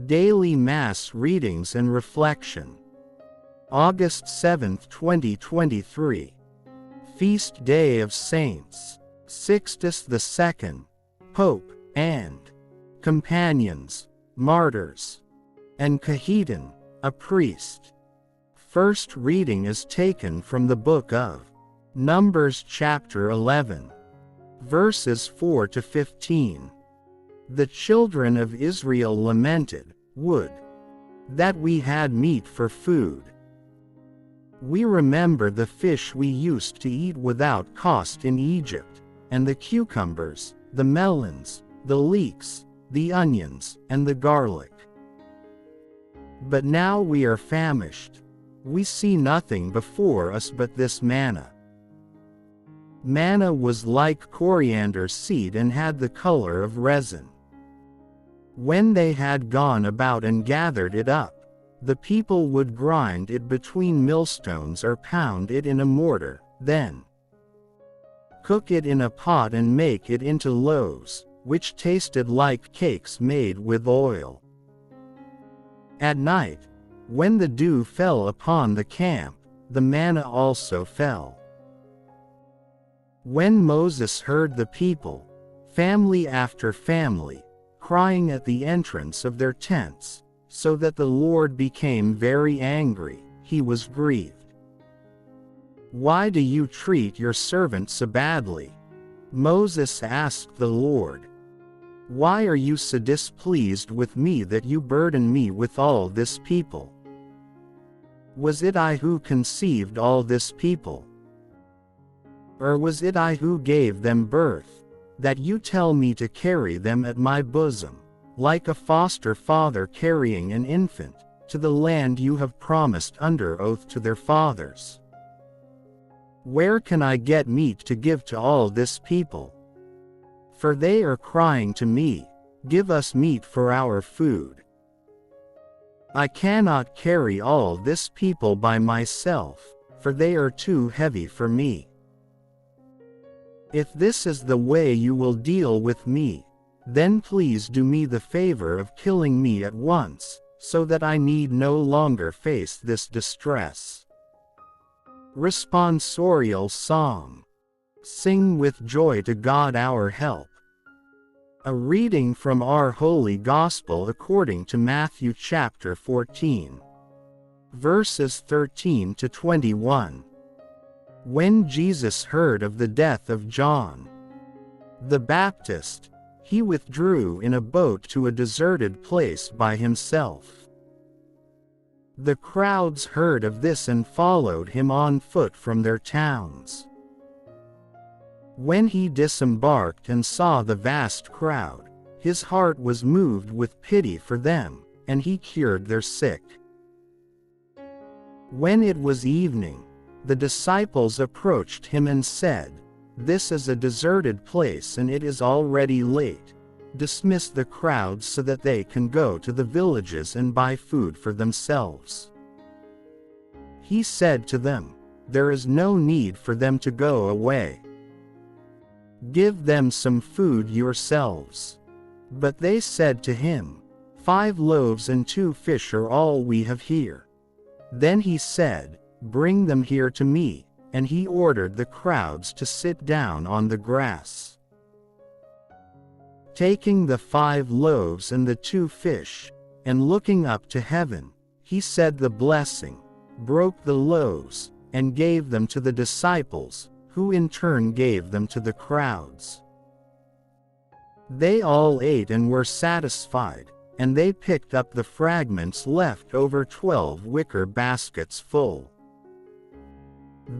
Daily Mass Readings and Reflection. August 7, 2023. Feast Day of Saints Sixtus II, Pope, and Companions, Martyrs, and Cajetan, a priest. First reading is taken from the book of Numbers chapter 11, verses 4 to 15. The children of Israel lamented, "Would that we had meat for food. We remember the fish we used to eat without cost in Egypt, and the cucumbers, the melons, the leeks, the onions, and the garlic. But now we are famished. We see nothing before us but this manna." Manna was like coriander seed and had the color of resin. When they had gone about and gathered it up, the people would grind it between millstones or pound it in a mortar, then cook it in a pot and make it into loaves, which tasted like cakes made with oil. At night, when the dew fell upon the camp, the manna also fell. When Moses heard the people, family after family, crying at the entrance of their tents, so that the Lord became very angry, he was grieved. "Why do you treat your servant so badly?" Moses asked the Lord. "Why are you so displeased with me that you burden me with all this people? Was it I who conceived all this people? Or was it I who gave them birth, that you tell me to carry them at my bosom, like a foster father carrying an infant, to the land you have promised under oath to their fathers? Where can I get meat to give to all this people? For they are crying to me, 'Give us meat for our food.' I cannot carry all this people by myself, for they are too heavy for me. If this is the way you will deal with me, then please do me the favor of killing me at once, so that I need no longer face this distress." Responsorial Psalm. Sing with joy to God our help. A reading from our Holy Gospel according to Matthew chapter 14, verses 13 to 21. When Jesus heard of the death of John the Baptist, he withdrew in a boat to a deserted place by himself. The crowds heard of this and followed him on foot from their towns. When he disembarked and saw the vast crowd, his heart was moved with pity for them, and he cured their sick. When it was evening, the disciples approached him and said, "This is a deserted place and it is already late. Dismiss the crowds so that they can go to the villages and buy food for themselves." He said to them, "There is no need for them to go away. Give them some food yourselves." But they said to him, "5 loaves and 2 fish are all we have here." Then he said, "Bring them here to me," and he ordered the crowds to sit down on the grass. Taking the 5 loaves and the 2 fish, and looking up to heaven, he said the blessing, broke the loaves, and gave them to the disciples, who in turn gave them to the crowds. They all ate and were satisfied, and they picked up the fragments left over 12 wicker baskets full.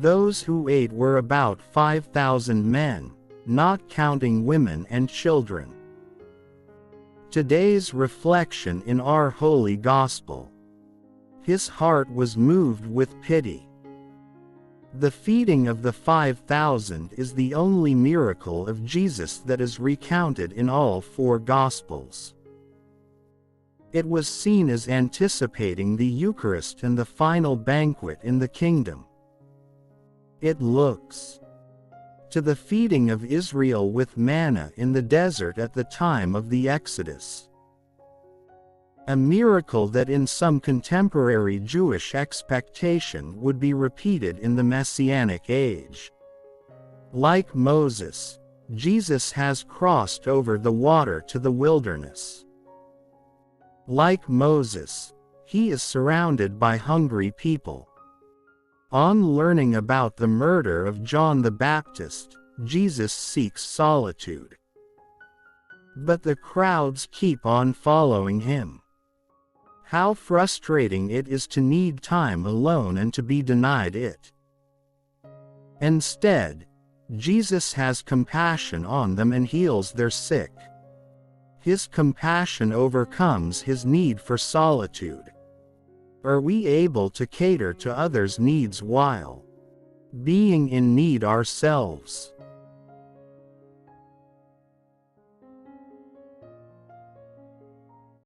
Those who ate were about 5,000 men, not counting women and children. Today's reflection in our Holy Gospel. His heart was moved with pity. The feeding of the 5,000 is the only miracle of Jesus that is recounted in all 4 Gospels. It was seen as anticipating the Eucharist and the final banquet in the kingdom. It looks to the feeding of Israel with manna in the desert at the time of the Exodus. A miracle that in some contemporary Jewish expectation would be repeated in the Messianic age. Like Moses, Jesus has crossed over the water to the wilderness. Like Moses, he is surrounded by hungry people. On learning about the murder of John the Baptist, Jesus seeks solitude. But the crowds keep on following him. How frustrating it is to need time alone and to be denied it. Instead, Jesus has compassion on them and heals their sick. His compassion overcomes his need for solitude. Are we able to cater to others' needs while being in need ourselves?